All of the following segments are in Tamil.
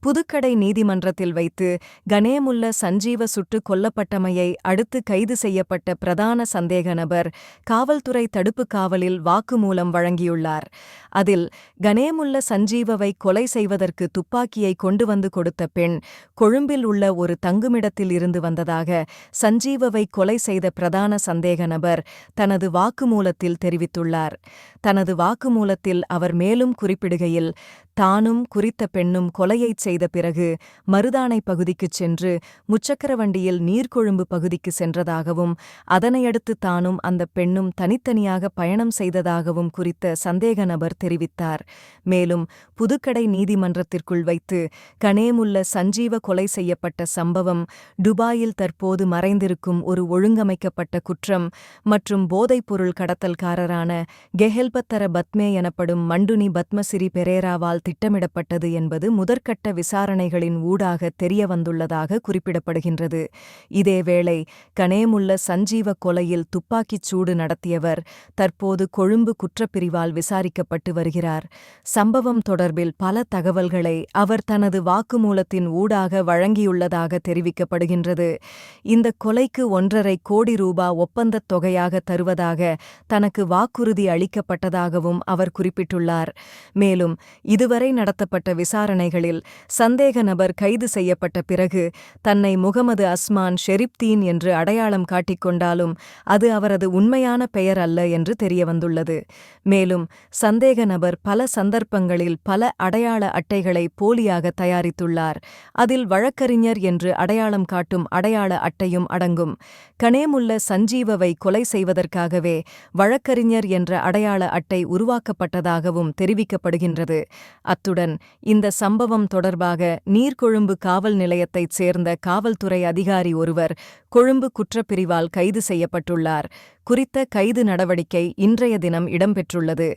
புதுக்கடை நீதிமன்றத்தில் வைத்து கணேமுல்ல சஞ்சீவ சுட்டுக் கொல்லப்பட்டமையை அடுத்து கைது செய்யப்பட்ட பிரதான சந்தேக நபர் காவல்துறை தடுப்புக் காவலில் வாக்குமூலம் வழங்கியுள்ளார். அதில் கணேமுல்ல சஞ்சீவவை கொலை செய்வதற்கு துப்பாக்கியை கொண்டு வந்து கொடுத்த பெண் கொழும்பில் உள்ள ஒரு தங்குமிடத்தில் இருந்து வந்ததாக சஞ்சீவவை கொலை செய்த பிரதான சந்தேக நபர் தனது வாக்குமூலத்தில் தெரிவித்துள்ளார். தனது வாக்குமூலத்தில் அவர் மேலும் குறிப்பிடுகையில், தானும் குறித்த பெண்ணும் கொலையைச் செய்த பிறகு மருதானை பகுதிக்குச் சென்று முச்சக்கர வண்டியில் நீர்கொழும்பு பகுதிக்கு சென்றதாகவும் அதனையடுத்து தானும் அந்த பெண்ணும் தனித்தனியாக பயணம் செய்ததாகவும் குறித்த சந்தேக நபர் தெரிவித்தார். மேலும் புதுக்கடை நீதிமன்றத்திற்குள் வைத்து கணேமுல்ல சஞ்சீவ கொலை செய்யப்பட்ட சம்பவம் துபாயில் தற்போது மறைந்திருக்கும் ஒரு ஒழுங்கமைக்கப்பட்ட குற்றம் மற்றும் போதைப்பொருள் கடத்தல்காரரான கெஹெல்பத்தர பத்மே எனப்படும் மண்டுனி பத்மசிறி பெரேராவால் திட்டமிடப்பட்டது என்பது முதற்கட்ட விசாரணைகளின் ஊடாக தெரியவந்துள்ளதாக குறிப்பிடப்படுகின்றது. இதேவேளை கணேமுல்ல சஞ்சீவ கொலையில் துப்பாக்கிச் சூடு நடத்தியவர் தற்போது கொழும்பு குற்றப்பிரிவால் விசாரிக்கப்பட்டு வருகிறார். சம்பவம் தொடர்பில் பல தகவல்களை அவர் தனது வாக்குமூலத்தின் ஊடாக வழங்கியுள்ளதாக தெரிவிக்கப்படுகின்றது. இந்த கொலைக்கு 1.5 கோடி ரூபாய் ஒப்பந்தத் தொகையாக தருவதாக தனக்கு வாக்குறுதி அளிக்கப்பட்டதாகவும் அவர் குறிப்பிட்டுள்ளார். மேலும் இதுவரை நடத்தப்பட்ட விசாரணைகளில் சந்தேக நபர் கைது செய்யப்பட்ட பிறகு தன்னை முகமது அஸ்மான் ஷெரிப்தீன் என்று அடையாளம் காட்டிக்கொண்டாலும் அது அவரது உண்மையான பெயர் அல்ல என்று தெரியவந்துள்ளது. மேலும் சந்தேக நபர் பல சந்தர்ப்பங்களில் பல அடையாள அட்டைகளை போலியாக தயாரித்துள்ளார். அதில் வழக்கறிஞர் என்று அடையாளம் காட்டும் அடையாள அட்டையும் அடங்கும். கணேமுல்ல சஞ்சீவவை கொலை செய்வதற்காகவே வழக்கறிஞர் என்ற அடையாள அட்டை உருவாக்கப்பட்டதாகவும் தெரிவிக்கப்படுகின்றது. அத்துடன் இந்த சம்பவம் தொடர்பாக நீர்கொழும்பு காவல் நிலையத்தைச் சேர்ந்த காவல்துறை அதிகாரி ஒருவர் கொழும்பு குற்றப்பிரிவால் கைது செய்யப்பட்டுள்ளார். குறித்த கைது நடவடிக்கை இன்றைய தினம் இடம்பெற்றுள்ளது.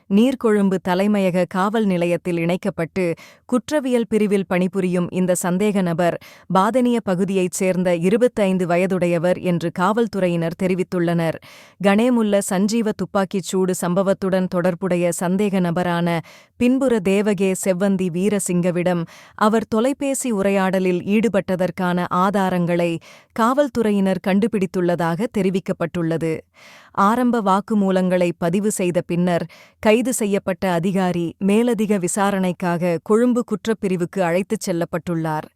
நீர்கொழும்பு தலைமையக காவல் நிலையத்தில் இணைக்கப்பட்டு குற்றவியல் பிரிவில் பணிபுரியும் இந்த சந்தேக நபர் பாதனிய பகுதியைச் சேர்ந்த 25 வயதுடையவர் என்று காவல்துறையினர் தெரிவித்துள்ளனர். கணேமுல்ல சஞ்சீவ துப்பாக்கிச் சூடு சம்பவத்துடன் தொடர்புடைய சந்தேக நபரான பின்புற தேவகே செவ்வந்தி வீரசிங்கவிடம் அவர் தொலைபேசி உரையாடலில் ஈடுபட்டதற்கான ஆதாரங்களை காவல்துறையினர் கண்டுபிடித்துள்ளதாக தெரிவிக்கப்பட்டுள்ளது. ஆரம்ப வாக்குமூலங்களை பதிவு செய்த பின்னர் கைது செய்யப்பட்ட அதிகாரி மேலதிக விசாரணைக்காக கொழும்பு குற்றப்பிரிவுக்கு அழைத்துச் செல்லப்பட்டுள்ளார்.